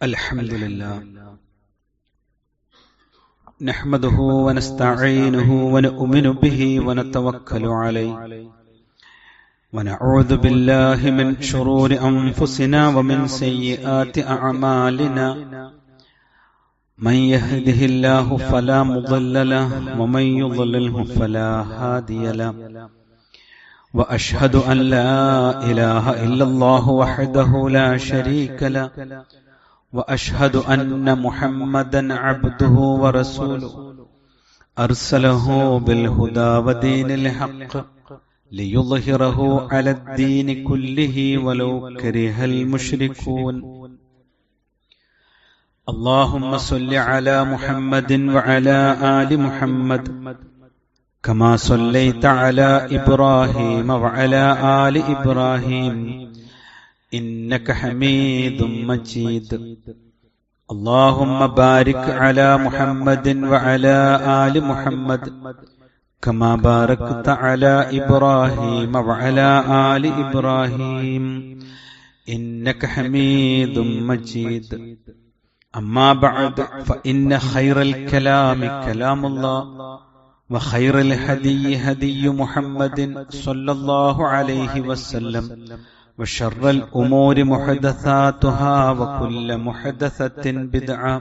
الحمدلله نحمده ونستعينه ونؤمن به ونتوكل عليه ونعوذ بالله من شرور أنفسنا ومن سيئات أعمالنا من يهده الله فلا مضل له ومن يضلله فلا هادي له وأشهد أن لا إله إلا الله وحده لا شريك له وأشهد أن محمدا عبده ورسوله أرسله بالهدى ودين الحق ليظهره على الدين كله ولو كره المشركون اللهم صل على محمد وعلى آل محمد كما صليت على إبراهيم وعلى آل إبراهيم إنك حميد مجيد اللهم بارك على محمد وعلى آل محمد كما باركت على إبراهيم وعلى آل إبراهيم إنك حميد مجيد أما بعد فإن خير الكلام كلام الله وخير الهدي هدي محمد صلى الله عليه وسلم وشر الأمور محدثاتها وكل محدثة بدعة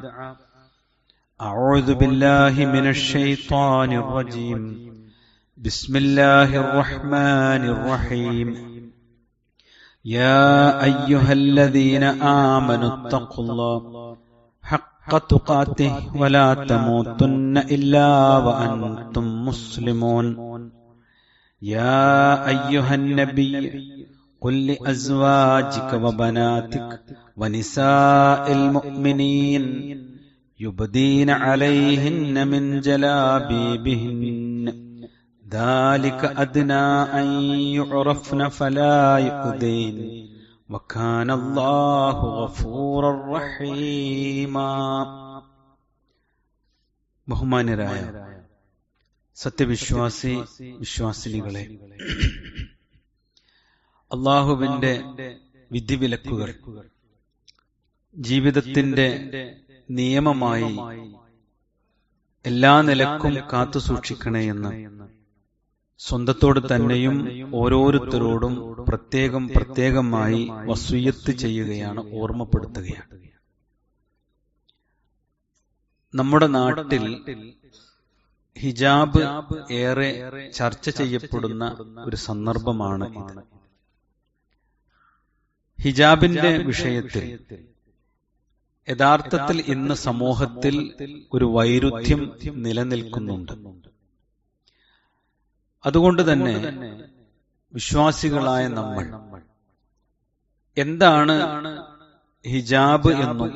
أعوذ بالله من الشيطان الرجيم بسم الله الرحمن الرحيم يا أيها الذين آمنوا اتقوا الله حق تقاته ولا تموتن إلا وأنتم مسلمون يا أيها النبي قل لأزواجك وبناتك ونساء المؤمنين يبدين عليهن من جلابيبهن ذلك أدنى أن يعرفن فلا يؤذين وكان الله غفورا رحيما. ബഹുമാന്യരായ സത്യവിശ്വാസി വിശ്വാസിനികളെ, അള്ളാഹുവിന്റെ വിധിവിലക്കുകൾ ജീവിതത്തിന്റെ നിയമമായി എല്ലാ നിലക്കും കാത്തു സൂക്ഷിക്കണേ എന്ന് സ്വന്തത്തോട് തന്നെയും ഓരോരുത്തരോടും പ്രത്യേകമായി വസിയ്യത്ത് ചെയ്യുകയാണ്, ഓർമ്മപ്പെടുത്തുകയാണ്. നമ്മുടെ നാട്ടിൽ ഹിജാബ് ഏറെ ചർച്ച ചെയ്യപ്പെടുന്ന ഒരു സന്ദർഭമാണ് ഇത്. ഹിജാബിന്റെ വിഷയത്തിൽ യഥാർത്ഥത്തിൽ ഇന്ന് സമൂഹത്തിൽ ഒരു വൈരുദ്ധ്യം നിലനിൽക്കുന്നുണ്ട്. അതുകൊണ്ട് തന്നെ വിശ്വാസികളായ നമ്മൾ എന്താണ് ഹിജാബ് എന്നും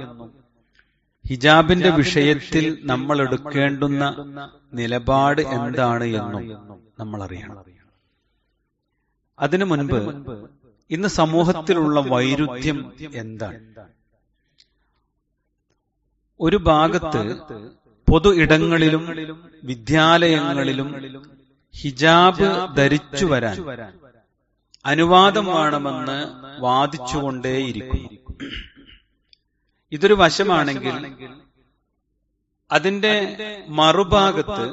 ഹിജാബിന്റെ വിഷയത്തിൽ നമ്മൾ എടുക്കേണ്ടുന്ന നിലപാട് എന്താണ് എന്നും നമ്മൾ അറിയണം. അതിനു മുൻപ് ഇന്ന് സമൂഹത്തിലുള്ള വൈരുദ്ധ്യം എന്താണ്? ഒരു ഭാഗത്ത് പൊതു ഇടങ്ങളിലും വിദ്യാലയങ്ങളിലും ഹിജാബ് ധരിച്ചു വരാൻ അനുവാദം വേണമെന്ന് വാദിച്ചുകൊണ്ടേയിരിക്കുന്നു. ഇതൊരു വശമാണെങ്കിൽ അതിന്റെ മറുഭാഗത്ത്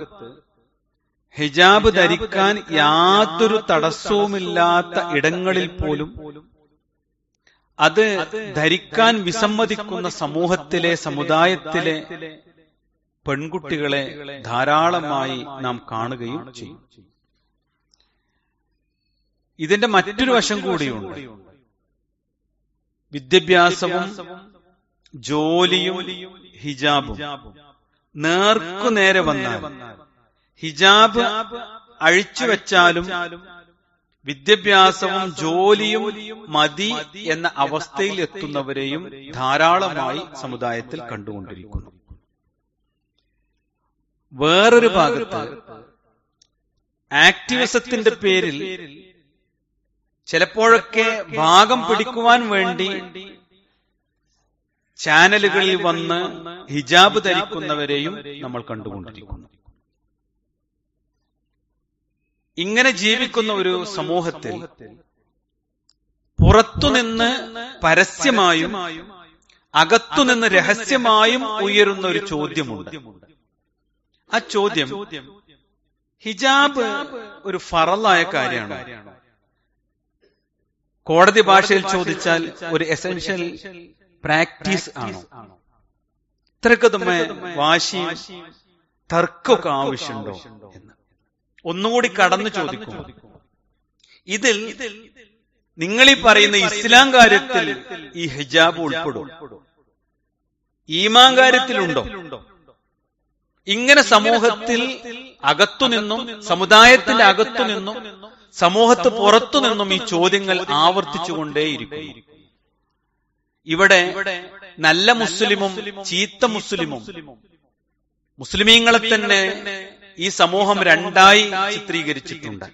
ഹിജാബ് ധരിക്കാൻ യാതൊരു തടസ്സവുമില്ലാത്ത ഇടങ്ങളിൽ പോലും അത് ധരിക്കാൻ വിസമ്മതിക്കുന്ന സമുദായത്തിലെ പെൺകുട്ടികളെ ധാരാളമായി നാം കാണുകയും ചെയ്യും. ഇതിന്റെ മറ്റൊരു വശം കൂടിയുണ്ട്. വിദ്യാഭ്യാസവും ജോലിയും ഹിജാബും നേർക്കുനേരെ വന്നാൽ ഹിജാബ് അഴിച്ചു വെച്ചാലും വിദ്യാഭ്യാസവും ജോലിയും മതി എന്ന അവസ്ഥയിൽ എത്തുന്നവരെയും ധാരാളമായി സമുദായത്തിൽ കണ്ടുകൊണ്ടിരിക്കുന്നു. വേറൊരു ഭാഗത്ത് ആക്ടിവിസത്തിന്റെ പേരിൽ ചിലപ്പോഴൊക്കെ ഭാഗം പിടിക്കുവാൻ വേണ്ടി ചാനലുകളിൽ വന്ന് ഹിജാബ് ധരിക്കുന്നവരെയും നമ്മൾ കണ്ടുകൊണ്ടിരിക്കുന്നു. ഇങ്ങനെ ജീവിക്കുന്ന ഒരു സമൂഹത്തിൽ പുറത്തുനിന്ന് പരസ്യമായും അകത്തുനിന്ന് രഹസ്യമായും ഉയരുന്ന ഒരു ചോദ്യമുണ്ട്. ആ ചോദ്യം, ഹിജാബ് ഒരു ഫറലായ കാര്യമാണ്. കോടതി ഭാഷയിൽ ചോദിച്ചാൽ ഒരു എസെൻഷ്യൽ പ്രാക്ടീസ് ആണോ? ഇത്രയൊക്കെ നമ്മെ വാശിയും തർക്കമൊക്കെ ആവശ്യമുണ്ടോ എന്ന് ഒന്നുകൂടി കടന്നു ചോദിക്കും. ഇതിൽ നിങ്ങളീ പറയുന്ന ഇസ്ലാം കാര്യത്തിൽ ഈ ഹിജാബ് ഉൾപ്പെടും? ഈമാൻ കാര്യത്തിലുണ്ടോ? ഇങ്ങനെ സമൂഹത്തിൽ അകത്തുനിന്നും സമുദായത്തിന്റെ അകത്തുനിന്നും സമൂഹത്ത് പുറത്തുനിന്നും ഈ ചോദ്യങ്ങൾ ആവർത്തിച്ചുകൊണ്ടേയിരിക്കും. ഇവിടെ നല്ല മുസ്ലിമും ചീത്ത മുസ്ലിമും, മുസ്ലിമീങ്ങളെ തന്നെ ഈ സമൂഹം രണ്ടായി ചിത്രീകരിച്ചിട്ടുണ്ട്.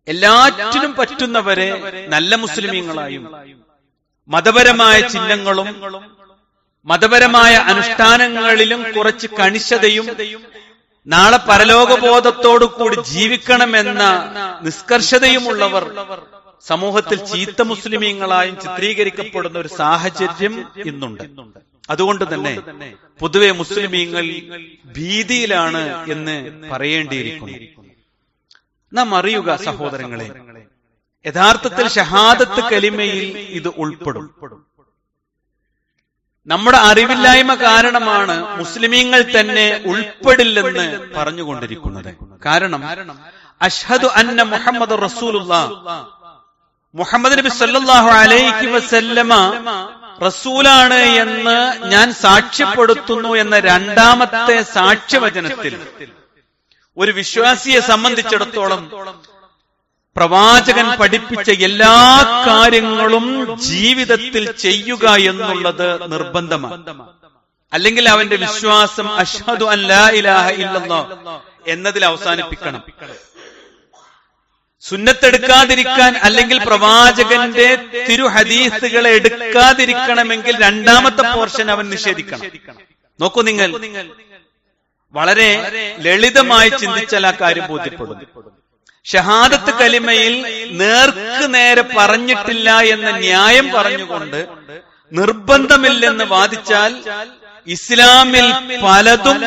എല്ലാറ്റിനും പറ്റുന്നവരെ നല്ല മുസ്ലിമീങ്ങളായും മതപരമായ ചിഹ്നങ്ങളും മതപരമായ അനുഷ്ഠാനങ്ങളിലും കുറച്ച് കണിശതയും നാളെ പരലോകബോധത്തോടു കൂടി ജീവിക്കണമെന്ന നിഷ്കർഷതയുമുള്ളവർ സമൂഹത്തിൽ ചീത്ത മുസ്ലിമീങ്ങളായും ചിത്രീകരിക്കപ്പെടുന്ന ഒരു സാഹചര്യം ഇന്നുണ്ട്. അതുകൊണ്ട് തന്നെ പൊതുവെ മുസ്ലിമീങ്ങൾ ഭീതിയിലാണ് എന്ന് പറയേണ്ടിയിരിക്കുന്നു. നാം അറിയുക സഹോദരങ്ങളെ, യഥാർത്ഥത്തിൽ ഷഹാദത്ത് കലിമയിൽ ഇത് ഉൾപ്പെടും. നമ്മുടെ അറിവില്ലായ്മ കാരണമാണ് മുസ്ലിമീങ്ങൾ തന്നെ ഉൾപ്പെടില്ലെന്ന് പറഞ്ഞുകൊണ്ടിരിക്കുന്നത്. കാരണം അഷ്ഹദു അന്ന മുഹമ്മദ് റസൂലുള്ളാഹ്, മുഹമ്മദ് നബി സല്ലല്ലാഹു അലൈഹി വസല്ലമ റസൂലാണ് എന്ന് ഞാൻ സാക്ഷ്യപ്പെടുത്തുന്നു എന്ന രണ്ടാമത്തെ സാക്ഷ്യവചനത്തിൽ ഒരു വിശ്വാസിയെ സംബന്ധിച്ചിടത്തോളം പ്രവാചകൻ പഠിപ്പിച്ച എല്ലാ കാര്യങ്ങളും ജീവിതത്തിൽ ചെയ്യുക എന്നുള്ളത് നിർബന്ധമാണ്. അല്ലെങ്കിൽ അവന്റെ വിശ്വാസം അഷ്ഹദു അൻ ലാ ഇലാഹ ഇല്ലല്ലാഹ് എന്നതിൽ അവസാനിപ്പിക്കണം. സുന്നത്തെടുക്കാതിരിക്കാൻ അല്ലെങ്കിൽ പ്രവാചകന്റെ തിരുഹദീസുകളെ എടുക്കാതിരിക്കണമെങ്കിൽ രണ്ടാമത്തെ പോർഷൻ അവൻ നിഷേധിക്കണം. നോക്കൂ, നിങ്ങൾ വളരെ ലളിതമായി ചിന്തിച്ചാൽ ആ കാര്യം ബോധ്യപ്പെടും. ഷഹാദത്ത് കലിമയിൽ നേർക്ക് നേരെ പറഞ്ഞിട്ടില്ല എന്ന ന്യായം പറഞ്ഞുകൊണ്ട് നിർബന്ധമില്ലെന്ന് വാദിച്ചാൽ ഇസ്ലാമിൽ പലതും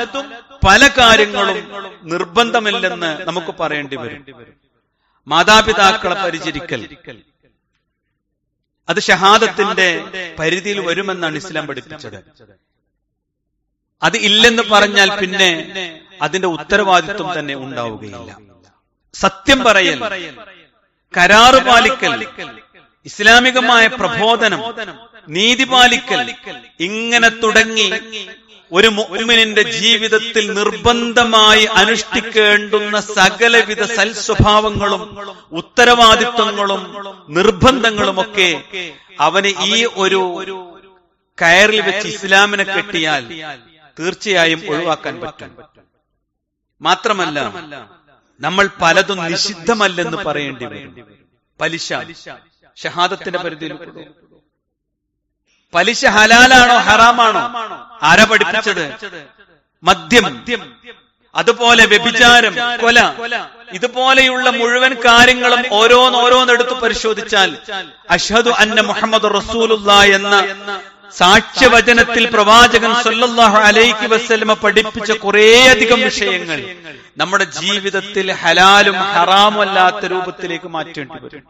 പല കാര്യങ്ങളും നിർബന്ധമില്ലെന്ന് നമുക്ക് പറയേണ്ടി വരും. മാതാപിതാക്കളെ പരിചരിക്കൽ അത് ഷഹാദത്തിന്റെ പരിധിയിൽ വരുമെന്നാണ് ഇസ്ലാം പഠിപ്പിച്ചത്. അത് ഇല്ലെന്ന് പറഞ്ഞാൽ പിന്നെ അതിന്റെ ഉത്തരവാദിത്വം തന്നെ ഉണ്ടാവുകയില്ല. സത്യം പറയൽ, കരാറ് പാലിക്കൽ, ഇസ്ലാമികമായ പ്രബോധനം, നീതി പാലിക്കൽ, ഇങ്ങനെ തുടങ്ങി ഒരു മുഅ്മിനിന്റെ ജീവിതത്തിൽ നിർബന്ധമായി അനുഷ്ഠിക്കേണ്ടുന്ന സകലവിധ സൽസ്വഭാവങ്ങളും ഉത്തരവാദിത്വങ്ങളും നിർബന്ധങ്ങളുമൊക്കെ അവന് ഈ ഒരു കയറിൽ വെച്ച് ഇസ്ലാമിനെ കെട്ടിയാൽ തീർച്ചയായും ഒഴിവാക്കാൻ പറ്റും. മാത്രമല്ല, നമ്മൾ പലതും നിഷിദ്ധമല്ലെന്ന് പറയേണ്ടി വരും. പലിശ ഷഹാദത്തിന്റെ പരിധിയിൽ. പലിശ ഹലാലാണോ ഹറാമാണോ? ആരാ പഠിപ്പിച്ചത്? മദ്യം, അതുപോലെ വ്യഭിചാരം, കൊല, ഇതുപോലെയുള്ള മുഴുവൻ കാര്യങ്ങളും ഓരോന്നെടുത്ത് പരിശോധിച്ചാൽ അഷ്ഹദു അന്ന മുഹമ്മദ് റസൂലുള്ളാഹി എന്ന സാക്ഷ്യവചനത്തിൽ പ്രവാചകൻ സല്ലല്ലാഹു അലൈഹി വസല്ലമ പഠിപ്പിച്ച കുറേയധികം വിഷയങ്ങൾ നമ്മുടെ ജീവിതത്തിൽ ഹലാലും ഹറാമും അല്ലാത്ത രൂപത്തിലേക്ക് മാറ്റേണ്ടി വരും.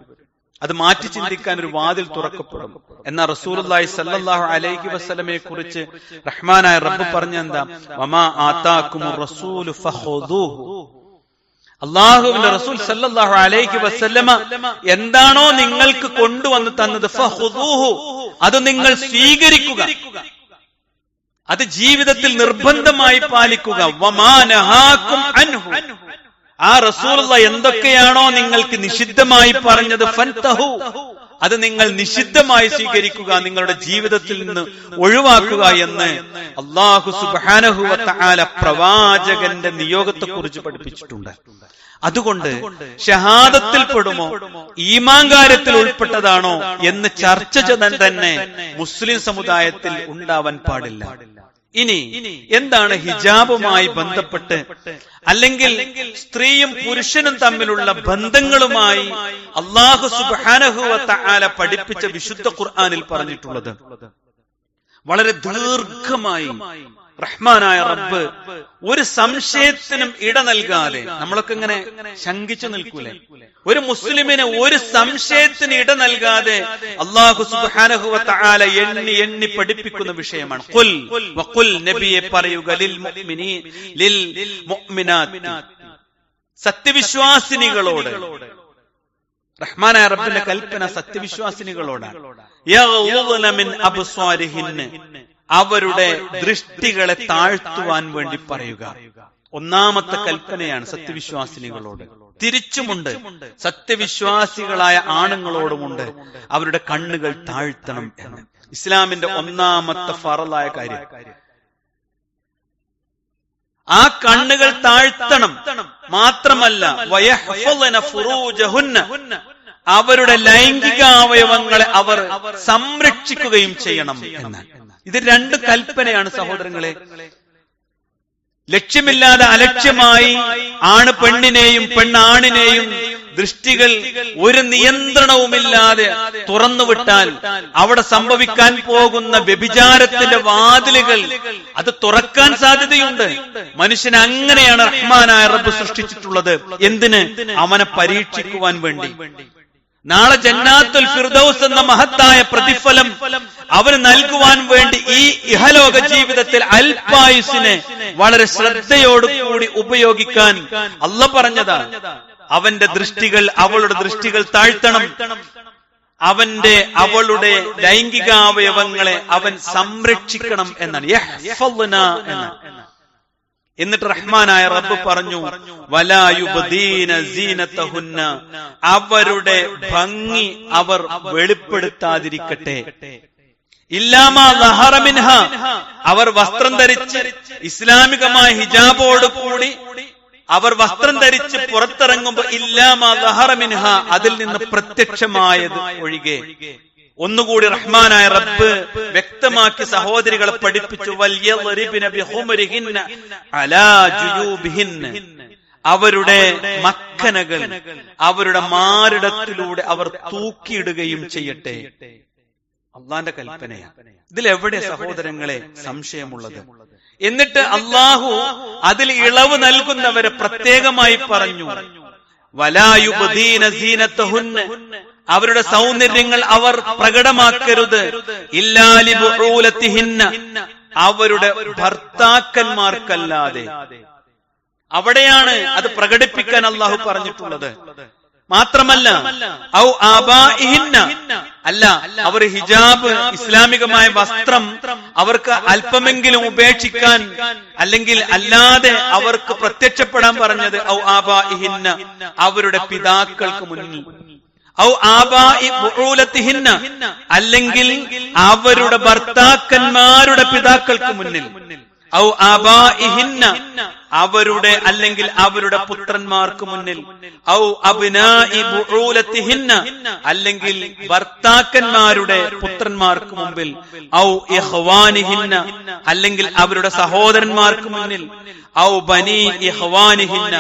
അത് മാറ്റി ചിന്തിക്കാൻ ഒരു വാതിൽ തുറക്കപ്പെടും. എന്നാൽ റസൂലുള്ളാഹി സല്ലല്ലാഹു അലൈഹി വസല്ലമയെ കുറിച്ച് റഹ്മാനായ റബ്ബ് പറഞ്ഞെന്താ? വമാ ആതാകുമുർ റസൂലു ഫഖുദൂഹു. അല്ലാഹുവിന്റെ റസൂൽ സല്ലല്ലാഹു അലൈഹി വസല്ലമ എന്താണോ നിങ്ങൾക്ക് കൊണ്ടുവന്ന് തന്നത്, ഫഖുദൂഹു, അത് നിങ്ങൾ സ്വീകരിക്കുക, അത് ജീവിതത്തിൽ നിർബന്ധമായി പാലിക്കുക. വമാ നഹാകും അൻഹു, ആ റസൂലുള്ളാഹി എന്തൊക്കെയാണോ നിങ്ങൾക്ക് നിഷിദ്ധമായി പറഞ്ഞത്, ഫൻതഹു, അത് നിങ്ങൾ നിഷിദ്ധമായി സ്വീകരിക്കുക, നിങ്ങളുടെ ജീവിതത്തിൽ നിന്ന് ഒഴിവാക്കുക എന്ന് അല്ലാഹു സുബ്ഹാനഹു വ തആല പ്രവാചകന്റെ നിയോഗത്തെക്കുറിച്ച് പഠിപ്പിച്ചിട്ടുണ്ട്. അതുകൊണ്ട് ഷഹാദത്തിൽ പെടുമോ, ഈമാൻ കാര്യത്തിൽ ഉൾപ്പെട്ടതാണോ എന്ന് ചർച്ച തന്നെ മുസ്ലിം സമുദായത്തിൽ ഉണ്ടാവാൻ പാടില്ല. ഇനി എന്താണ് ഹിജാബുമായി ബന്ധപ്പെട്ട് അല്ലെങ്കിൽ സ്ത്രീയും പുരുഷനും തമ്മിലുള്ള ബന്ധങ്ങളുമായി അല്ലാഹു സുബ്ഹാനഹു വ തആല പഠിപ്പിച്ച വിശുദ്ധ ഖുർആനിൽ പറഞ്ഞിട്ടുള്ളത്? വളരെ ദീർഘമായി റഹ്മാനായ റബ്ബ് ഒരു സംശയത്തിനും ഇട നൽകാതെ, നമ്മളൊക്കെ ഇങ്ങനെ ശങ്കിച്ചു നിൽക്കൂലേ, ഒരു മുസ്ലിമിന് ഒരു സംശയത്തിന് ഇട നൽകാതെ അല്ലാഹു സുബ്ഹാനഹു വ തആല എണ്ണി എണ്ണി പഠിപ്പിക്കുന്ന വിഷയമാണ്. ഖുൽ വഖുൽ, നബിയെ പറയുക, ലിൽ മുഅ്മിനീൻ ലിൽ മുഅ്മിനാത്ത്, സത്യവിശ്വാസിനികളോട്. റഹ്മാനായ റബ്ബിന്റെ കൽപ്പന സത്യവിശ്വാസിനികളോടാണ്. യഗ്ളുദ്ന മിൻ അബ്സാരിഹിന്ന, അവരുടെ ദൃഷ്ടികളെ താഴ്ത്തുവാൻ വേണ്ടി പറയുക. ഒന്നാമത്തെ കൽപ്പനയാണ് സത്യവിശ്വാസിനികളോട്. തിരിച്ചുമുണ്ട്, സത്യവിശ്വാസികളായ ആണുങ്ങളോടുമുണ്ട് അവരുടെ കണ്ണുകൾ താഴ്ത്തണം എന്ന്. ഇസ്ലാമിന്റെ ഒന്നാമത്തെ ഫറലായ കാര്യം ആ കണ്ണുകൾ താഴ്ത്തണം. മാത്രമല്ല വയഹ്ഫളന ഫുറൂജഹുന്ന, അവരുടെ ലൈംഗിക അവയവങ്ങളെ അവർ സംരക്ഷിക്കുകയും ചെയ്യണം എന്നാണ്. ഇത് രണ്ട് കൽപ്പനയാണ് സഹോദരങ്ങളെ. ലക്ഷ്യമില്ലാതെ അലക്ഷ്യമായി ആണ് പെണ്ണിനെയും പെണ്ണാണിനെയും ദൃഷ്ടികൾ ഒരു നിയന്ത്രണവുമില്ലാതെ തുറന്നുവിട്ടാൽ അവിടെ സംഭവിക്കാൻ പോകുന്ന വ്യഭിചാരത്തിന്റെ വാതിലുകൾ അത് തുറക്കാൻ സാധ്യതയുണ്ട്. മനുഷ്യനെ അങ്ങനെയാണ് റഹ്മാനായ റബ്ബ് സൃഷ്ടിച്ചിട്ടുള്ളത്. എന്തിന്? അവനെ പരീക്ഷിക്കുവാൻ വേണ്ടി. നാളെ ജന്നാത്തുൽ ഫിർദൗസ് എന്ന മഹത്തായ പ്രതിഫലം അവന് നൽകുവാൻ വേണ്ടി ഈ ഇഹലോക ജീവിതത്തിൽ അൽപായുസിനെ വളരെ ശ്രദ്ധയോടുകൂടി ഉപയോഗിക്കാൻ അല്ലാഹ് പറഞ്ഞതാണ്. അവന്റെ ദൃഷ്ടികൾ, അവളുടെ ദൃഷ്ടികൾ താഴ്ത്തണം. അവളുടെ ലൈംഗികാവയവങ്ങളെ അവൻ സംരക്ഷിക്കണം എന്നാണ്. യഹ്ഫളന എന്നാണ്. എന്നിട്ട് റഹ്മാനായ റബ്ബ് പറഞ്ഞു, വലാ യുബ്ദീന സീനതഹുന്ന, അവരുടെ ഭംഗി അവർ വെളിപ്പെടുത്താതിരിക്കട്ടെ. ഇല്ലാമാ ദഹറ മിൻഹ, അവർ വസ്ത്രം ധരിച്ച് ഇസ്ലാമികമായ ഹിജാബോട് കൂടി അവർ വസ്ത്രം ധരിച്ച് പുറത്തിറങ്ങുമ്പോൾ ഇല്ലാമാ ദഹറ മിൻഹ, അതിൽ നിന്ന് പ്രത്യക്ഷമായത് ഒഴികെ. ഒന്നുകൂടി റഹ്മാനായ റബ്ബ് വ്യക്തമാക്കി സഹോദരികളെ പഠിപ്പിച്ചു, വൽയദ്രിബ്ന ബിഖുമരിഹിന്ന അലാ ജുയൂബിഹിന്ന, അവരുടെ മക്കനകൾ അവരുടെ മാറിടത്തിലൂടെ അവർ തൂക്കിയിടുകയും ചെയ്യട്ടെ. അള്ളാന്റെ കൽപ്പനയാണ്. ഇതിലെവിടെ സഹോദരങ്ങളെ സംശയമുള്ളത്? എന്നിട്ട് അള്ളാഹു അതിൽ ഇളവ് നൽകുന്നവരെ പ്രത്യേകമായി പറഞ്ഞു, വലാ യുബ്ദീന സീനതഹുന്ന, അവരുടെ സൗന്ദര്യങ്ങൾ അവർ പ്രകടമാക്കരുത്. ഇല്ലാ ലിബുഊലതിഹിന്ന, അവരുടെ ഭർത്താക്കന്മാർക്കല്ലാതെ. അവിടെയാണ് അത് പ്രകടിപ്പിക്കാൻ അള്ളാഹു പറഞ്ഞിട്ടുള്ളത്. മാത്രമല്ല ഔ ആബാഇഹിന്ന, അല്ല, അവർ ഹിജാബ് ഇസ്ലാമികമായ വസ്ത്രം അവർക്ക് അല്പമെങ്കിലും ഉപേക്ഷിക്കാൻ അല്ലെങ്കിൽ അല്ലാതെ അവർക്ക് പ്രത്യക്ഷപ്പെടാൻ പറഞ്ഞത് ഔ ആബാഇഹിന്ന, അവരുടെ പിതാക്കൾക്ക് മുന്നിൽ. ഔ ആബാഇ ബുഊലതിഹിന്ന, അല്ലെങ്കിൽ അവരുടെ ഭർത്താക്കന്മാരുടെ പിതാക്കൾക്ക് മുന്നിൽ. ഔ ആബാഇഹിന്ന, അവരുടെ അല്ലെങ്കിൽ അവരുടെ പുത്രന്മാർക്ക് മുന്നിൽ. ഔ അബ്നാഇ ബുഊലതിഹിന്ന, അല്ലെങ്കിൽ ഭർത്താക്കന്മാരുടെ പുത്രന്മാർക്ക് മുമ്പിൽ. ഔ ഇഖ്വാനിഹിന്ന, അല്ലെങ്കിൽ അവരുടെ സഹോദരന്മാർക്ക് മുന്നിൽ. ഔ ബനി ഇഖ്വാനിഹിന്ന,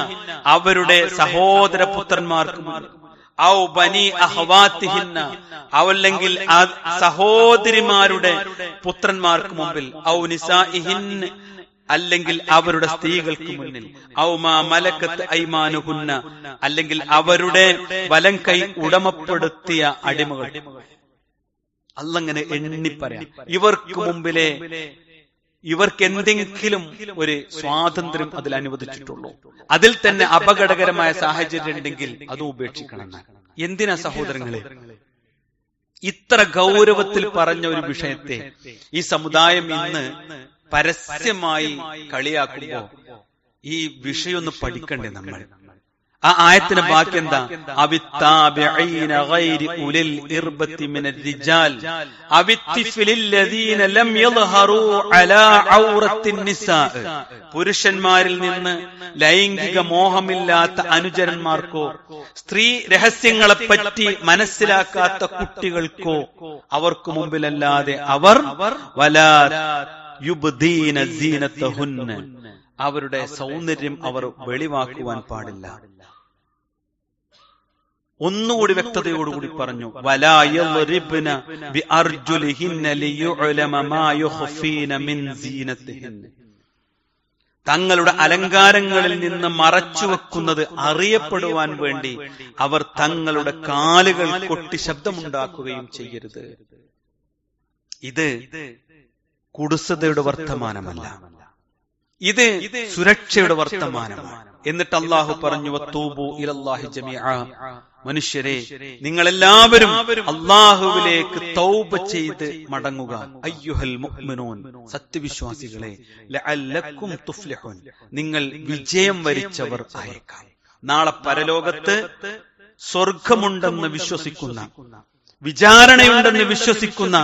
അവരുടെ സഹോദര പുത്രന്മാർക്ക് മുന്നിൽ. ഔ ബനി അഖ്വാതിഹിന്ന, അല്ലെങ്കിൽ സഹോദരിമാരുടെ പുത്രന്മാർക്ക് മുമ്പിൽ. ഔ നിസാഇഹിന്ന, അല്ലെങ്കിൽ അവരുടെ സ്ത്രീകൾക്ക് മുന്നിൽ. ഔ മാ മലക്കത്ത് ഐമാനുഹുന്ന, അല്ലെങ്കിൽ അവരുടെ വലം കൈ ഉടമപ്പെടുത്തിയ അടിമകൾ. അല്ലങ്ങനെ എണ്ണി പറയാം. ഇവർക്ക് മുമ്പിലെ ഇവർക്ക് എന്തെങ്കിലും ഒരു സ്വാതന്ത്ര്യം അതിൽ അനുവദിച്ചിട്ടുള്ളൂ. അതിൽ തന്നെ അപകടകരമായ സാഹചര്യം ഉണ്ടെങ്കിൽ അത് ഉപേക്ഷിക്കണം. എന്തിനാ സഹോദരങ്ങളെ ഇത്ര ഗൗരവത്തിൽ പറഞ്ഞ ഒരു വിഷയത്തെ ഈ സമുദായം ഇന്ന് പരസ്യമായി കളിയാക്കുമ്പോ ഈ വിഷയം ഒന്ന് പഠിക്കണ്ടേ നമ്മൾ? ആ ആയത്തിന്റെ ബാക്കി എന്താ? അവിത്താബിഈന ഗൈരി ഉലിൽ ഇർബത്തി മിനർ റിജാൽ അവിത്തിഫിലിൽ ലദീന ലം യദ്ഹറൂ അലാ ഔറത്തിൻ നിസാ, പുരുഷന്മാരിൽ നിന്ന് ലൈംഗിക മോഹമില്ലാത്ത അനുചരന്മാർക്കോ സ്ത്രീ രഹസ്യങ്ങളെപ്പറ്റി മനസ്സിലാക്കാത്ത കുട്ടികൾക്കോ അവർക്ക് മുമ്പിലല്ലാതെ അവർ വലാ യുബ്ദീന സീനതഹുന്ന, അവരുടെ സൗന്ദര്യം അവർ വെളിവാക്കുവാൻ പാടില്ല. ഒന്നുകൂടി വ്യക്തതയോടുകൂടി പറഞ്ഞു, വലാ യദ്രിബ്ന ബിഅർജുലിഹിന്ന ലിയുഅലമ മാ യുഖ്ഫീന മിൻ സീനത്തിഹിന്ന. തങ്ങളുടെ അലങ്കാരങ്ങളിൽ നിന്ന് മറച്ചുവെക്കുന്നത് അറിയപ്പെടുവാൻ വേണ്ടി അവർ തങ്ങളുടെ കാലുകൾ കൊട്ടി ശബ്ദമുണ്ടാക്കുകയും ചെയ്യരുത്. ഇത് കുടുസതയുടെ വർത്തമാനമല്ല, ഇത് സുരക്ഷയുടെ വർത്തമാനമാണ്. എന്നിട്ട് അല്ലാഹു പറഞ്ഞു, വത്തൂബു ഇലല്ലാഹി ജമീഅ. മനുഷ്യരെ, നിങ്ങളെല്ലാവരും അല്ലാഹുവിലേക്ക് തൗബ ചെയ്ത് മടങ്ങുക. അയ്യുഹൽ മുഅ്മിനൂൻ, സത്യവിശ്വാസികളെ, ലഅല്ലക്കും തുഫ്ലിഹൂൻ, നിങ്ങൾ വിജയം വരിച്ചവർ ആയേക്കാം. നാളെ പരലോകത്ത് സ്വർഗമുണ്ടെന്ന് വിശ്വസിക്കുന്ന, വിചാരണയുണ്ടെന്ന് വിശ്വസിക്കുന്ന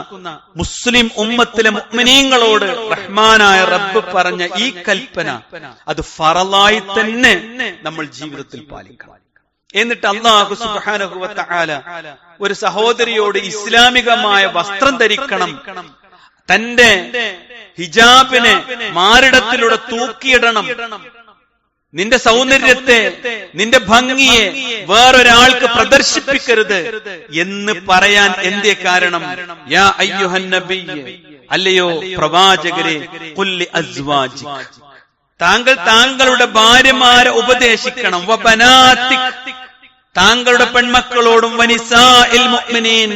മുസ്ലിം ഉമ്മത്തിലെ മുഅ്മിനീങ്ങളോട് റഹ്മാനായ റബ്ബ് പറഞ്ഞ ഈ കൽപ്പന അത് ഫറലായി തന്നെ നമ്മൾ ജീവിതത്തിൽ പാലിക്കണം. എന്നിട്ട് അല്ലാഹു സുബ്ഹാനഹു വ തആല ഒരു സഹോദരിയോട് ഇസ്ലാമികമായ വസ്ത്രം ധരിക്കണം, തന്റെ ഹിജാബിനെ മാറിടത്തിലൂടെ തൂക്കിയിടണം, നിന്റെ സൗന്ദര്യത്തെ, നിന്റെ ഭംഗിയെ വേറൊരാൾക്ക് പ്രദർശിപ്പിക്കരുത് എന്ന് പറയാൻ എന്തേ കാരണം? യാ അയ്യുഹൻ നബിയ്യ, അല്ലയോ പ്രവാചകരെ, ഖുൽ ലി അസ്വാജിക്, താങ്കൾ താങ്കളുടെ ഭാര്യമാരെ ഉപദേശിക്കണം, വബനാതിക്, താങ്കളുടെ പെൺമക്കളോടും, വനിസാഇൽ മുഅ്മിനീൻ,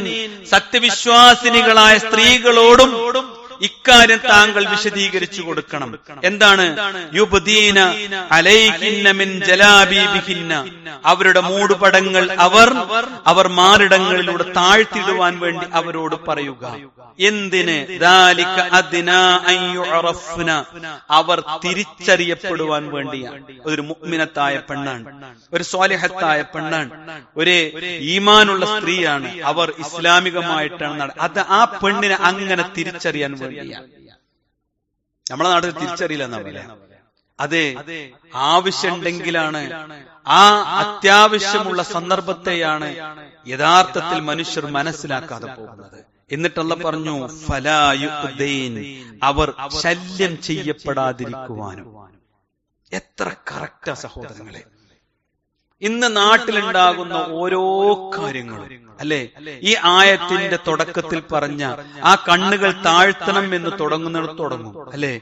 സത്യവിശ്വാസിനികളായ സ്ത്രീകളോടും ഇക്കാര്യം താങ്കൾ വിശദീകരിച്ചു കൊടുക്കണം. എന്താണ്? യുബ്ദീന അലൈഹിന്ന മിൻ ജലാബീബിഹിന്ന, അവരുടെ മൂടുപടങ്ങൾ അവർ മാറിടങ്ങളിലൂടെ താഴ്ത്തിടുവാൻ വേണ്ടി അവരോട് പറയുക. എന്തിന്? ദാലിക അദ്നാ അൻ യുഅറഫ്ന, അവർ തിരിച്ചറിയപ്പെടുവാൻ വേണ്ടിയാണ്. ഒരു മുഅ്മിനത്തായ പെണ്ണാണ്, ഒരു സ്വാലിഹത്തായ പെണ്ണാണ്, ഒരു ഈമാനുള്ള സ്ത്രീയാണ്, അവർ ഇസ്ലാമികമായിട്ടാണ്. അത് ആ പെണ്ണിനെ അങ്ങനെ തിരിച്ചറിയാൻ വേണ്ടിയാണ്. നമ്മളെ നാട്ടിൽ തിരിച്ചറിയില്ല എന്നാ പറയാ. അത് ആവശ്യമുണ്ടെങ്കിലാണ്, ആ അത്യാവശ്യമുള്ള സന്ദർഭത്തെയാണ് യഥാർത്ഥത്തിൽ മനുഷ്യർ മനസ്സിലാക്കാതെ പോകുന്നത്. എന്നിട്ട് അല്ലാഹു പറഞ്ഞു, ഫലാ യുഅ്ദൈൻ, അവർ ശല്യം ചെയ്യപ്പെടാതിരിക്കുവാനും. എത്ര കറക്റ്റാ സഹോദരങ്ങളെ! ഇന്ന് നാട്ടിലുണ്ടാകുന്ന ഓരോ കാര്യങ്ങളും, അല്ലെ, ഈ ആയത്തിന്റെ തുടക്കത്തിൽ പറഞ്ഞ ആ കണ്ണുകൾ താഴ്ത്തണം എന്ന് തുടങ്ങുന്നിടത്ത് തുടങ്ങും, അല്ലെ.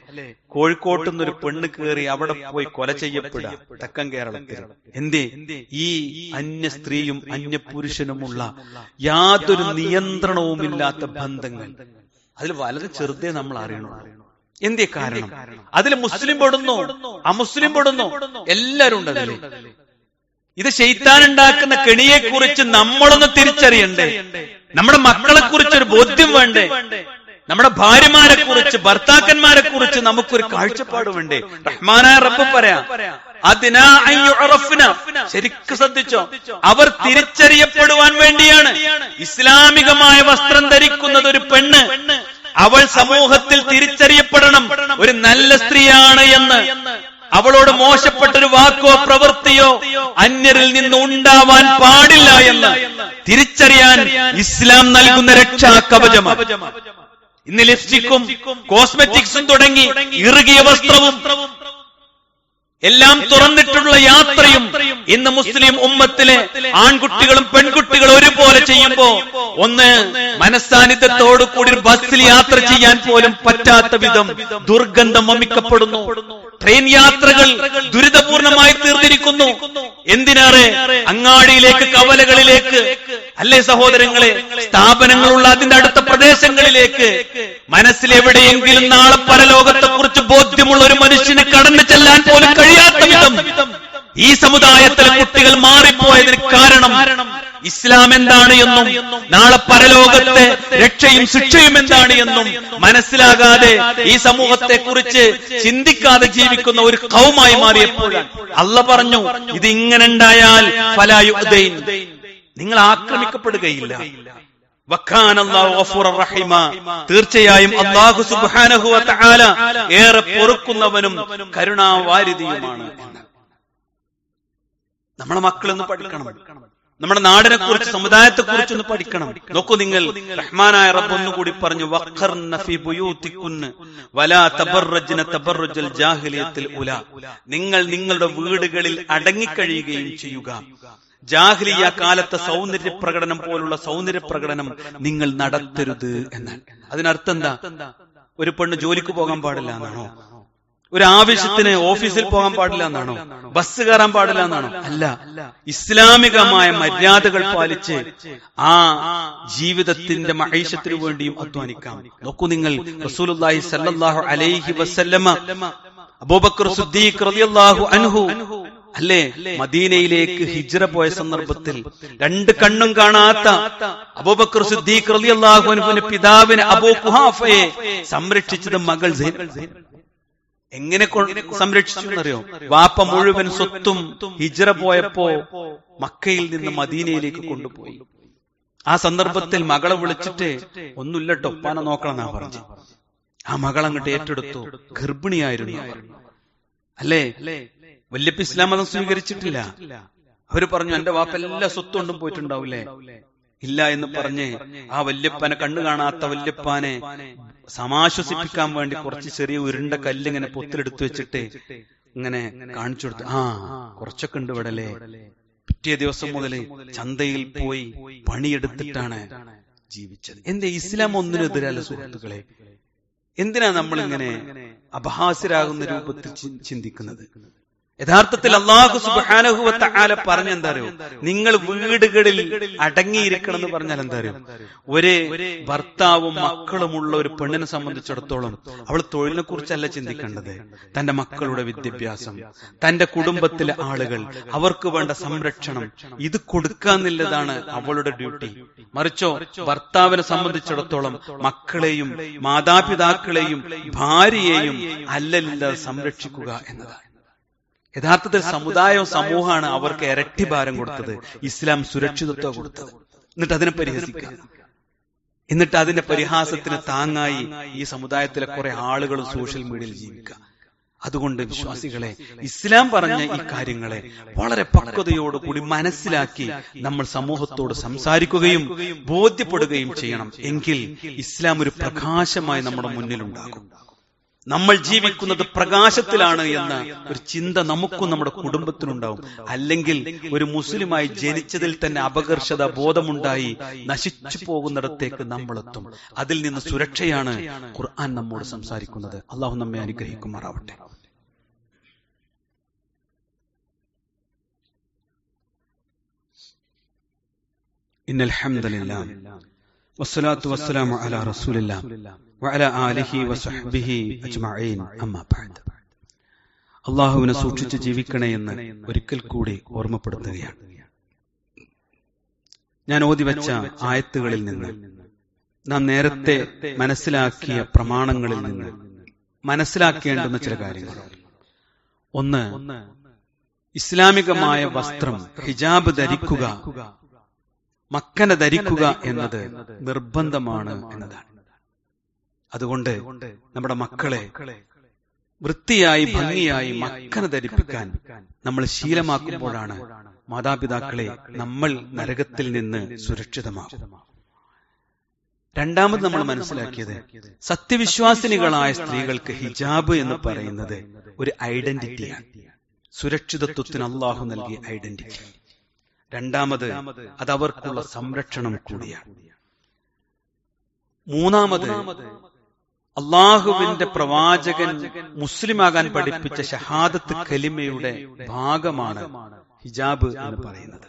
കോഴിക്കോട്ട് നിന്നൊരു പെണ്ണ് കയറി അവിടെ പോയി കൊല ചെയ്യപ്പെടുക തെക്കൻ കേരളത്തിൽ. എന്തേ? ഈ അന്യ സ്ത്രീയും അന്യ പുരുഷനുമുള്ള യാതൊരു നിയന്ത്രണവുമില്ലാത്ത ബന്ധങ്ങൾ. അതിൽ വളരെ ചെറുതേ നമ്മൾ അറിയണം. എന്തേ കാരണം? അതിൽ മുസ്ലിം പെടുന്നു, അമുസ്ലിം പെടുന്നു, എല്ലാരും ഉണ്ട് അതിൽ. ഇത് ശൈത്താൻ ഉണ്ടാക്കുന്ന കെണിയെ കുറിച്ച് നമ്മളൊന്ന് തിരിച്ചറിയണ്ടേ? നമ്മുടെ മക്കളെ കുറിച്ചൊരു ബോധ്യം വേണ്ടേ? നമ്മുടെ ഭാര്യമാരെ കുറിച്ച്, ഭർത്താക്കന്മാരെ കുറിച്ച് നമുക്കൊരു കാഴ്ചപ്പാട് വേണ്ടേ? റഹ്മാനായ റബ്ബ് പറയാ, അദ്നാ അൻ യുഅറഫ്ന, ശരിക്കും ശ്രദ്ധിച്ചോ, അവർ തിരിച്ചറിയപ്പെടുവാൻ വേണ്ടിയാണ്. ഇസ്ലാമികമായ വസ്ത്രം ധരിക്കുന്നത് ഒരു പെണ്ണ്, അവൾ സമൂഹത്തിൽ തിരിച്ചറിയപ്പെടണം, ഒരു നല്ല സ്ത്രീയാണ് എന്ന്. അവളോട് മോശപ്പെട്ടൊരു വാക്കോ പ്രവൃത്തിയോ അന്യരിൽ നിന്ന് ഉണ്ടാവാൻ പാടില്ല എന്ന് തിരിച്ചറിയാൻ ഇസ്ലാം നൽകുന്ന രക്ഷാ കവചമാണ്. ഇന്ന് ലിപ്സ്റ്റിക്കും കോസ്മെറ്റിക്സും തുടങ്ങി ഇറുകിയ വസ്ത്രവും എല്ലാം തുറന്നിട്ടുള്ള യാത്രയും ഇന്ന് മുസ്ലിം ഉമ്മത്തിലെ ആൺകുട്ടികളും പെൺകുട്ടികളും ഒരുപോലെ ചെയ്യുമ്പോ ഒന്ന് മനസ്സാന്നിധ്യത്തോടു കൂടി ബസ്സിൽ യാത്ര ചെയ്യാൻ പോലും പറ്റാത്ത വിധം ദുർഗന്ധം വമിക്കപ്പെടുന്നു. ട്രെയിൻ യാത്രകൾ ദുരിതപൂർണമായി തീർന്നിരിക്കുന്നു. എന്തിനേറെ അങ്ങാടിയിലേക്ക്, കവലകളിലേക്ക്, അല്ലേ സഹോദരങ്ങളെ, സ്ഥാപനങ്ങളുള്ള അതിന്റെ അടുത്ത പ്രദേശങ്ങളിലേക്ക് മനസ്സിലെവിടെയെങ്കിലും നാളെ പരലോകത്തെ കുറിച്ച് ബോധ്യമുള്ള ഒരു മനുഷ്യന് കടന്നു ചെല്ലാൻ പോലും കഴിയാത്ത വിധം ഈ സമുദായത്തിലെ കുട്ടികൾ മാറിപ്പോയതിന് കാരണം ഇസ്ലാം എന്താണ് എന്നും നാളെ പരലോകത്തെ രക്ഷയും ശിക്ഷയും എന്താണ് എന്നും മനസ്സിലാകാതെ ഈ സമൂഹത്തെ കുറിച്ച് ചിന്തിക്കാതെ ജീവിക്കുന്ന ഒരു ഖൗമായി മാറിയപ്പോഴാണ് അല്ലാഹ് പറഞ്ഞു, ഇത് ഇങ്ങനെ ഉണ്ടായാൽ ഫലാ യുഅ്ദൈൻ, നിങ്ങൾ ആക്രമിക്കപ്പെടുകയില്ല. വക്കാന അല്ലാഹു ഗഫൂറർ റഹീമ, തീർച്ചയായും അല്ലാഹു സുബ്ഹാനഹു വ തആല ഏറെ പൊറുക്കുന്നവനും കരുണാവാരിധിയുമാണ്. നമ്മുടെ മക്കളൊന്ന് പഠിക്കണം, നമ്മുടെ നാടിനെ കുറിച്ച്, സമുദായത്തെ കുറിച്ച് ഒന്ന് പഠിക്കണം. നോക്കൂ നിങ്ങൾ, റഹ്മാനായ റബ്ബ് ഒന്നുകൂടി പറഞ്ഞു, വഖർന ഫീ ബുയൂതികുന്ന വലാ തബറജ്ന തബറുജൽ ജാഹിലിയത്തിൽ ഉലാ, നിങ്ങൾ നിങ്ങളുടെ വീടുകളിൽ അടങ്ങിക്കഴിയുകയും ചെയ്യുക. ജാഹിലിയ കാലത്തെ സൗന്ദര്യ പ്രകടനം പോലുള്ള സൗന്ദര്യ പ്രകടനം നിങ്ങൾ നടത്തരുത് എന്നാണ്. അതിനർത്ഥം എന്താ? ഒരു പെണ്ണ് ജോലിക്ക് പോകാൻ പാടില്ല എന്നാണോ? ഒരു ആവശ്യത്തിന് ഓഫീസിൽ പോകാൻ പാടില്ല എന്നാണോ? ബസ് കയറാൻ പാടില്ല എന്നാണോ? അല്ല. ഇസ്ലാമികമായ മര്യാദകൾ പാലിച്ച് ആ ജീവിതത്തിന്റെ മഹീഷത്തിനു വേണ്ടിയും അധ്വാനിക്കാം. നോക്കൂ നിങ്ങൾ, റസൂലുള്ളാഹി സ്വല്ലല്ലാഹു അലൈഹി വസല്ലമ അബൂബക്കർ സിദ്ദീഖ് റളിയല്ലാഹു അൻഹു അല്ലേ മദീനയിലേക്ക് ഹിജ്റ പോയ സന്ദർഭത്തിൽ രണ്ട് കണ്ണും കാണാത്ത അബൂബക്കർ സിദ്ദീഖ് റളിയല്ലാഹു അൻഹുവിന്റെ പിതാവിനെ അബൂ ഖുഹാഫയെ സംരക്ഷിച്ചത് മകൾ സൈനബ്. എങ്ങനെ സംരക്ഷിച്ചെന്നറിയോ? വാപ്പ മുഴുവൻ സ്വത്തും ഹിജ്റ പോയപ്പോ മക്കയിൽ നിന്ന് മദീനയിലേക്ക് കൊണ്ടുപോയി. ആ സന്ദർഭത്തിൽ മകളെ വിളിച്ചിട്ട് ഒന്നുമില്ലട്ടോ ഉപ്പാനെ നോക്കണം എന്നാ പറഞ്ഞു. ആ മകൾ അങ്ങോട്ട് ഏറ്റെടുത്തു. ഗർഭിണിയായിരുന്നു അല്ലേ? വല്യപ്പ ഇസ്ലാം മതം സ്വീകരിച്ചിട്ടില്ല. അവര് പറഞ്ഞു എന്റെ വാപ്പ എല്ലാ സ്വത്തും കൊണ്ടും പോയിട്ടുണ്ടാവൂലേ? ഇല്ല എന്ന് പറഞ്ഞ് ആ വല്യപ്പനെ കണ്ണു കാണാത്ത വല്യപ്പാനെ സമാശ്വസിപ്പിക്കാൻ വേണ്ടി കുറച്ച് ചെറിയ ഉരുണ്ട കല്ലിങ്ങനെ പൊത്തിലെടുത്തു വെച്ചിട്ട് ഇങ്ങനെ കാണിച്ചു കൊടുത്തു. ആ കുറച്ചൊക്കെ ഉണ്ട് ഇവിടല്ലേ. പിറ്റേ ദിവസം മുതൽ ചന്തയിൽ പോയി പണിയെടുത്തിട്ടാണ് ജീവിച്ചത്. എന്തേ ഇസ്ലാം ഒന്നിനെതിരല്ല സുഹൃത്തുക്കളെ? എന്തിനാ നമ്മളിങ്ങനെ അപഹാസ്യരാകുന്ന രൂപത്തിൽ ചിന്തിക്കുന്നത്? യഥാർത്ഥത്തിൽ അല്ലാഹു സുബ്ഹാനഹു വ തആല പറഞ്ഞെന്താ അറിയോ? നിങ്ങൾ വീടുകളിൽ അടങ്ങിയിരിക്കണം എന്ന് പറഞ്ഞാൽ എന്താ അറിയോ? ഒരു ഭർത്താവും മക്കളുമുള്ള ഒരു പെണ്ണിനെ സംബന്ധിച്ചിടത്തോളം അവൾ തൊഴിലിനെ കുറിച്ചല്ല ചിന്തിക്കേണ്ടത്. തന്റെ മക്കളുടെ വിദ്യാഭ്യാസം, തന്റെ കുടുംബത്തിലെ ആളുകൾ, അവർക്ക് വേണ്ട സംരക്ഷണം, ഇത് കൊടുക്കാന്നുള്ളതാണ് അവളുടെ ഡ്യൂട്ടി. മറിച്ചോ ഭർത്താവിനെ സംബന്ധിച്ചിടത്തോളം മക്കളെയും മാതാപിതാക്കളെയും ഭാര്യയെയും അല്ലലില്ലാതെ സംരക്ഷിക്കുക എന്നതാണ്. യഥാർത്ഥത്തിൽ സമുദായവും സമൂഹമാണ് അവർക്ക് ഇരട്ടി ഭാരം കൊടുത്തത്. ഇസ്ലാം സുരക്ഷിതത്വം കൊടുത്തത്. എന്നിട്ട് അതിനെ പരിഹസിക്കുക. എന്നിട്ട് അതിന്റെ പരിഹാസത്തിന് താങ്ങായി ഈ സമുദായത്തിലെ കുറെ ആളുകളും സോഷ്യൽ മീഡിയയിൽ ജീവിക്കുക. അതുകൊണ്ട് വിശ്വാസികളെ, ഇസ്ലാം പറഞ്ഞ ഈ കാര്യങ്ങളെ വളരെ പക്വതയോടുകൂടി മനസ്സിലാക്കി നമ്മൾ സമൂഹത്തോട് സംസാരിക്കുകയും ബോധ്യപ്പെടുകയും ചെയ്യണം. എങ്കിൽ ഇസ്ലാം ഒരു പ്രകാശമായി നമ്മുടെ മുന്നിലുണ്ടാകും. നമ്മൾ ജീവിക്കുന്നത് പ്രകാശത്തിലാണ് എന്ന ഒരു ചിന്ത നമുക്കും നമ്മുടെ കുടുംബത്തിനുണ്ടാവും. അല്ലെങ്കിൽ ഒരു മുസ്ലിമായി ജനിച്ചതിൽ തന്നെ അപകർഷത ബോധമുണ്ടായി നശിച്ചു പോകുന്നിടത്തേക്ക് നമ്മളെത്തും. അതിൽ നിന്ന് സുരക്ഷയാണ് ഖുർആൻ നമ്മോട് സംസാരിക്കുന്നത്. അള്ളാഹു നമ്മെ അനുഗ്രഹിക്കുമാറാവട്ടെ. ഇന്നൽ ഹംദലില്ലാഹ് വസ്സലാത്തു വസ്സലാമു അലാ റസൂലില്ലാഹ് വഅലാ ആലിഹി വസഹ്ബിഹി അജ്മഈൻ. അമ്മാ ബഅദ്. അല്ലാഹുവിനെ സൂക്ഷിച്ച് ജീവിക്കണേ എന്ന് ഒരിക്കൽ കൂടി ഓർമ്മപ്പെടുത്തുകയാണ്. ഞാൻ ഓതിവെച്ച ആയത്തുകളിൽ നിന്ന്, നാം നേരത്തെ മനസ്സിലാക്കിയ പ്രമാണങ്ങളിൽ നിന്ന് മനസ്സിലാക്കേണ്ടുന്ന ചില കാര്യങ്ങൾ. ഒന്ന്, ഇസ്ലാമികമായ വസ്ത്രം ഹിജാബ് ധരിക്കുക, മക്കന ധരിക്കുക എന്നത് നിർബന്ധമാണ് എന്നതാണ്. അതുകൊണ്ട് നമ്മുടെ മക്കളെ വൃത്തിയായി ഭംഗിയായി മക്കന ധരിപ്പിക്കാൻ നമ്മൾ ശീലമാക്കുമ്പോഴാണ് മാതാപിതാക്കളെ നമ്മൾ നരകത്തിൽ നിന്ന് സുരക്ഷിതമാകും. രണ്ടാമത് നമ്മൾ മനസ്സിലാക്കിയത്, സത്യവിശ്വാസിനികളായ സ്ത്രീകൾക്ക് ഹിജാബ് എന്ന് പറയുന്നത് ഒരു ഐഡന്റിറ്റിയാണ്. സുരക്ഷിതത്വത്തിന് അല്ലാഹു നൽകിയ ഐഡന്റിറ്റി. രണ്ടാമത് അത് അവർക്കുള്ള സംരക്ഷണം കൂടിയാണ്. മൂന്നാമത് അള്ളാഹുവിന്റെ പ്രവാചകൻ മുസ്ലിമാകാൻ പഠിപ്പിച്ച ഷഹാദത്ത് കലിമയുടെ ഭാഗമാണ് ഹിജാബ് എന്ന് പറയുന്നത്.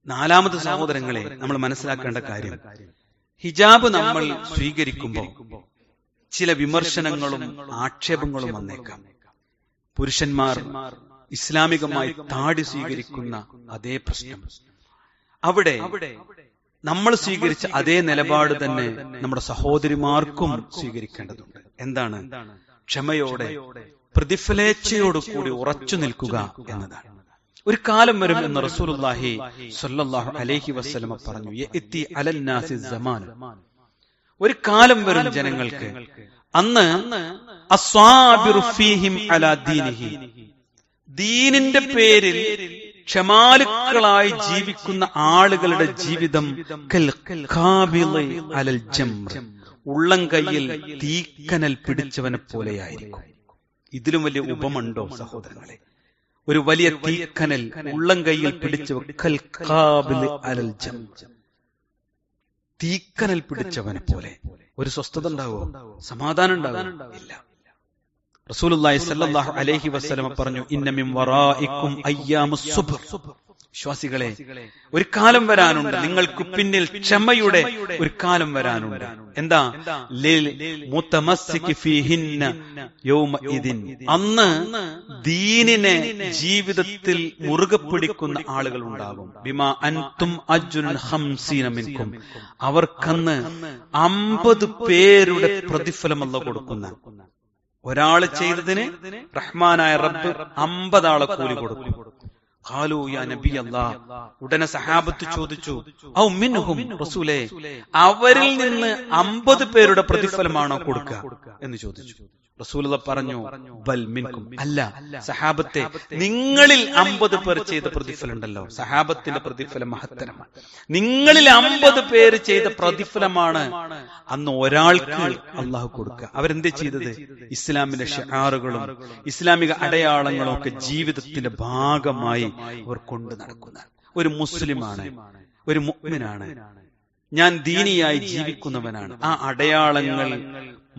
നാലാമത് സഹോദരങ്ങളെ, നമ്മൾ മനസ്സിലാക്കേണ്ട കാര്യം, ഹിജാബ് നമ്മൾ സ്വീകരിക്കുമ്പോൾ ചില വിമർശനങ്ങളും ആക്ഷേപങ്ങളും വന്നേക്കാം. പുരുഷന്മാർ ഇസ്ലാമികമായി താടി സ്വീകരിക്കുന്ന അതേ പ്രശ്നം, അവിടെ നമ്മൾ സ്വീകരിച്ച അതേ നിലപാട് തന്നെ നമ്മുടെ സഹോദരിമാർക്കും സ്വീകരിക്കേണ്ടതുണ്ട്. എന്താണ്? ക്ഷമയോടെ പ്രതിഫലേച്ഛയോടുകൂടി ഉറച്ചു നിൽക്കുക എന്നതാണ്. ഒരു കാലം വരും എന്ന് റസൂലുള്ളാഹി സ്വല്ലല്ലാഹു അലൈഹി വസല്ലമ പറഞ്ഞു, യഅതി അലന്നാസി സമാൻ. ഒരു കാലം വരും ജനങ്ങൾക്ക്, അന്ന് അസ്വാബിറു ഫീഹിം അലാ ദീനിഹി, ദീനിന്റെ പേരിൽ ക്ഷമാലുക്കളായി ജീവിക്കുന്ന ആളുകളുടെ ജീവിതം അലൽ ജംർ, ഉള്ളം കയ്യിൽ തീക്കനൽ പിടിച്ചവനെ പോലെയായിരിക്കും. ഇതിലും വലിയ ഉപമണ്ടോ സഹോദരങ്ങളെ? ഒരു വലിയ തീക്കനൽ ഉള്ളം കൈയിൽ പിടിച്ചു, തീക്കനൽ പിടിച്ചവനെ പോലെ. ഒരു സ്വസ്ഥത ഉണ്ടാവോ? സമാധാനം ഉണ്ടാവോ? ഇല്ല. റസൂലുള്ളാഹി സ്വല്ലല്ലാഹു അലൈഹി വസല്ലം പറഞ്ഞു, ഇന്ന മിൻ വറാഇക്കും അയ്യാമുസ് സുബ്ർ. വിശ്വാസികളെ, ഒരു കാലം വരാനുണ്ട്, നിങ്ങൾക്ക് പിന്നിൽ ക്ഷമയുടെ ഒരു കാലം വരാനുണ്ട്. എന്താ? മുതമസ്സികി ഫീഹിന്ന യൗമഇദിൻ. അന്ന് ദീനിനെ ജീവിതത്തിൽ മുറുകെ പിടിക്കുന്ന ആളുകൾ ഉണ്ടാകും. ബിമാ അൻതും അജ്റുൻ 50 മിൻകും. അവർക്കന്ന് 50 പേരുടെ പ്രതിഫലം അല്ലാഹു കൊടുക്കുന്ന. ഒരാള് ചെയ്തതിന് റഹ്മാനായ റബ്ബ് 50 ആളെ കൂലി കൊടുക്കും. ഖാലൂ യാ നബി അല്ലാഹ്. ഉടനെ സഹാബത്ത് ചോദിച്ചു, ഔ മിൻഹും റസൂലേ, അവരിൽ നിന്ന് 50 പേരുടെ പ്രതിഫലമാണോ കൊടുക്കുക എന്ന് ചോദിച്ചു. റസൂലുള്ളാഹി പറഞ്ഞു, ബൽ മിൻകും. അല്ല സഹാബത്തെ, നിങ്ങളിൽ 50 പേർ ചെയ്ത പ്രതിഫലം ഉണ്ടല്ലോ, സഹാബത്തിന്റെ പ്രതിഫലം മഹത്തരമാണ്. നിങ്ങളിൽ 50 പേര് ചെയ്ത പ്രതിഫലമാണ് അന്ന് ഒരാൾക്ക് അള്ളാഹു കൊടുക്കുക. അവരെന്ത് ചെയ്തത്? ഇസ്ലാമിന്റെ ഷിആറുകളും ഇസ്ലാമിക അടയാളങ്ങളും ഒക്കെ ജീവിതത്തിന്റെ ഭാഗമായി അവർ കൊണ്ടു നടക്കുന്ന ഒരു മുസ്ലിമാണ്, ഒരു മുഅ്മിനാണ്, ഞാൻ ദീനിയായി ജീവിക്കുന്നവനാണ്. ആ അടയാളങ്ങൾ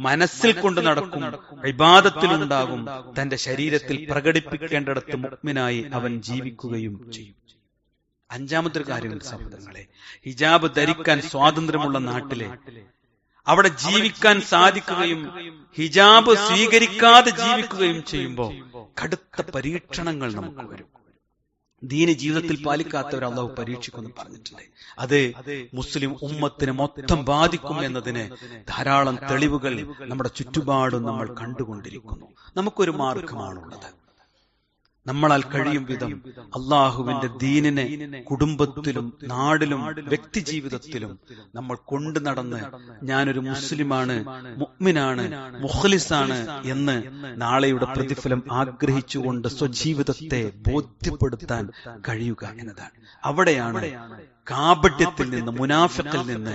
മനസ്സിൽ കൊണ്ട് നടക്കും, ഇബാദത്തിലുണ്ടാകും, തന്റെ ശരീരത്തിൽ പ്രകടിപ്പിക്കേണ്ടിടത്ത് മുഅ്മിനായി അവൻ ജീവിക്കുകയും ചെയ്യും. അഞ്ചാമത്തെ കാര്യം സഹോദരങ്ങളെ, ഹിജാബ് ധരിക്കാൻ സ്വാതന്ത്ര്യമുള്ള നാട്ടിലെ അവിടെ ജീവിക്കാൻ സാധിക്കുകയും ഹിജാബ് സ്വീകരിക്കാതെ ജീവിക്കുകയും ചെയ്യുമ്പോൾ കടുത്ത പരീക്ഷണങ്ങൾ നമുക്ക് വരും. ദീന് ജീവിതത്തിൽ പാലിക്കാത്തവർ അള്ളാഹു പരീക്ഷിക്കുമെന്ന് പറഞ്ഞിട്ടുണ്ട്. അത് മുസ്ലിം ഉമ്മത്തിനെ മൊത്തം ബാധിക്കും എന്നതിന് ധാരാളം തെളിവുകൾ നമ്മുടെ ചുറ്റുപാടും നമ്മൾ കണ്ടുകൊണ്ടിരിക്കുന്നു. നമുക്കൊരു മാർഗമാണുള്ളത്. നമ്മളാൽ കഴിയും വിധം അള്ളാഹുവിന്റെ ദീനിനെ കുടുംബത്തിലും നാടിലും വ്യക്തി ജീവിതത്തിലും നമ്മൾ കൊണ്ടു നടന്ന് ഞാനൊരു മുസ്ലിമാണ്, മുഅ്മിനാണ്, മുഖ്ലിസാണ് എന്ന് നാളെയുടെ പ്രതിഫലം ആഗ്രഹിച്ചുകൊണ്ട് സ്വജീവിതത്തെ ബോധ്യപ്പെടുത്താൻ കഴിയുക എന്നതാണ്. അവിടെയാണ് കാപട്യത്തിൽ നിന്ന്, മുനാഫിഖിൽ നിന്ന്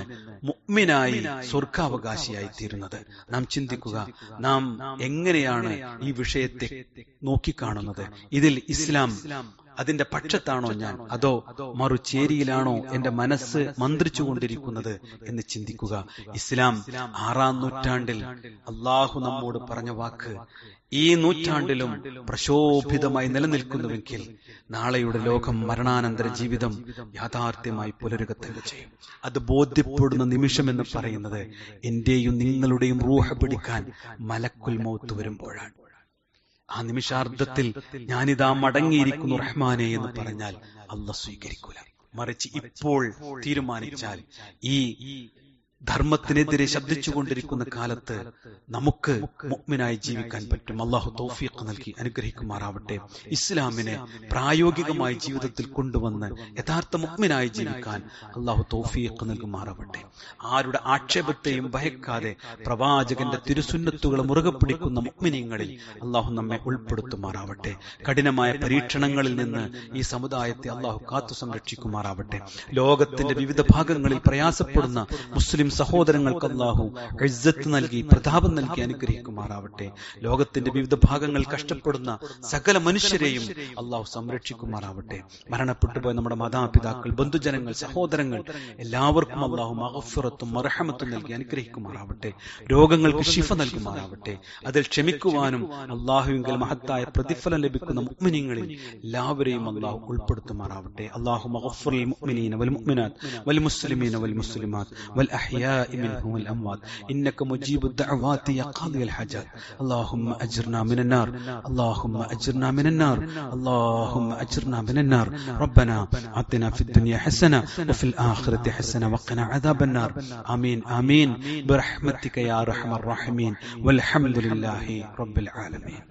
മുഅ്മിനായി സ്വർഗാവകാശിയായി തീരുന്നത്. നാം ചിന്തിക്കുക, നാം എങ്ങനെയാണ് ഈ വിഷയത്തെ നോക്കിക്കാണുന്നത്? ഇതിൽ ഇസ്ലാം അതിന്റെ പക്ഷത്താണോ ഞാൻ, അതോ മറുചേരിയിലാണോ എന്റെ മനസ്സ് മന്ത്രിച്ചുകൊണ്ടിരിക്കുന്നത് എന്ന് ചിന്തിക്കുക. ഇസ്ലാം 6-ാം നൂറ്റാണ്ടിൽ അള്ളാഹു നമ്മോട് പറഞ്ഞ വാക്ക് ഈ നൂറ്റാണ്ടിലും പ്രശോഭിതമായി നിലനിൽക്കുന്നുവെങ്കിൽ നാളെയുടെ ലോകം, മരണാനന്തര ജീവിതം യാഥാർത്ഥ്യമായി പുലരുക തന്നെ ചെയ്യും. അത് ബോധ്യപ്പെടുന്ന നിമിഷം എന്ന് പറയുന്നത് എന്റെയും നിങ്ങളുടെയും റൂഹ് പിടിക്കാൻ മലക്കുൽ മൗത്ത് വരുമ്പോഴാണ്. ആ നിമിഷാർദ്ധത്തിൽ ഞാനിതാ മടങ്ങിയിരിക്കുന്നു റഹ്മാനെ എന്ന് പറഞ്ഞാൽ അല്ലാഹ് സ്വീകരിക്കൂല. മറിച്ച് ഇപ്പോൾ തീരുമാനിച്ചാൽ ഈ ധർമ്മത്തിനെതിരെ ശബ്ദിച്ചുകൊണ്ടിരിക്കുന്ന കാലത്ത് നമുക്ക് മുഅ്മിനായി ജീവിക്കാൻ പറ്റും. അള്ളാഹു തൗഫീഖ് നൽകി അനുഗ്രഹിക്കുമാറാവട്ടെ. ഇസ്ലാമിനെ പ്രായോഗികമായി ജീവിതത്തിൽ കൊണ്ടുവന്ന് യഥാർത്ഥ മുഅ്മിനായി ജീവിക്കാൻ അള്ളാഹു തൗഫീഖ് നൽകുമാറാവട്ടെ. ആരുടെ ആക്ഷേപത്തെയും ഭയക്കാതെ പ്രവാചകന്റെ തിരുസുന്നത്തുകളെ മുറുകെ പിടിക്കുന്ന മുഅ്മിനീങ്ങളിൽ അള്ളാഹു നമ്മെ ഉൾപ്പെടുത്തുമാറാവട്ടെ. കഠിനമായ പരീക്ഷണങ്ങളിൽ നിന്ന് ഈ സമുദായത്തെ അള്ളാഹു കാത്തു സംരക്ഷിക്കുമാറാവട്ടെ. ലോകത്തിന്റെ വിവിധ ഭാഗങ്ങളിൽ പ്രയാസപ്പെടുന്ന മുസ്ലിം സഹോദരങ്ങൾക്ക് അല്ലാഹു ഇസ്സത്ത് നൽകി, പ്രതാപം നൽകി അനുഗ്രഹിക്കുമാറാവട്ടെ. ലോകത്തിന്റെ വിവിധ ഭാഗങ്ങളിൽ കഷ്ടപ്പെടുന്ന സകല മനുഷ്യരെയും അല്ലാഹു സംരക്ഷിക്കുമാറാവട്ടെ. മരണപ്പെട്ടുപോയ നമ്മുടെ മാതാപിതാക്കൾ, ബന്ധുജനങ്ങൾ, സഹോദരങ്ങൾ എല്ലാവർക്കും അല്ലാഹു മഗ്ഫിറത്തും മർഹമത്തും നൽകി അനുഗ്രഹിക്കുമാറാവട്ടെ. രോഗങ്ങൾക്ക് ശിഫ നൽകുമാറാവട്ടെ. അതിൽ ക്ഷമിക്കുവാനും അല്ലാഹുവിങ്കൽ മഹത്തായ പ്രതിഫലം ലഭിക്കുന്ന മുഅ്മിനീങ്ങളിൽ എല്ലാവരെയും അല്ലാഹു ഉൾപ്പെടുത്തുമാറാവട്ടെ. അല്ലാഹു മഗ്ഫിറിൽ മുഅ്മിനീന വൽ മുഅ്മിനാത്ത് വൽ മുസ്ലിമീന വൽ മുസ്ലിമാത്ത് വൽ അഹ്യാ منهم والأموات إنك مجيب الدعوات يا قاضي الحاجات اللهم أجرنا من النار اللهم أجرنا من النار اللهم أجرنا من النار ربنا آتنا في الدنيا حسنة وفي الآخرة حسنة وقنا عذاب النار آمين آمين برحمتك يا أرحم الراحمين والحمد لله رب العالمين.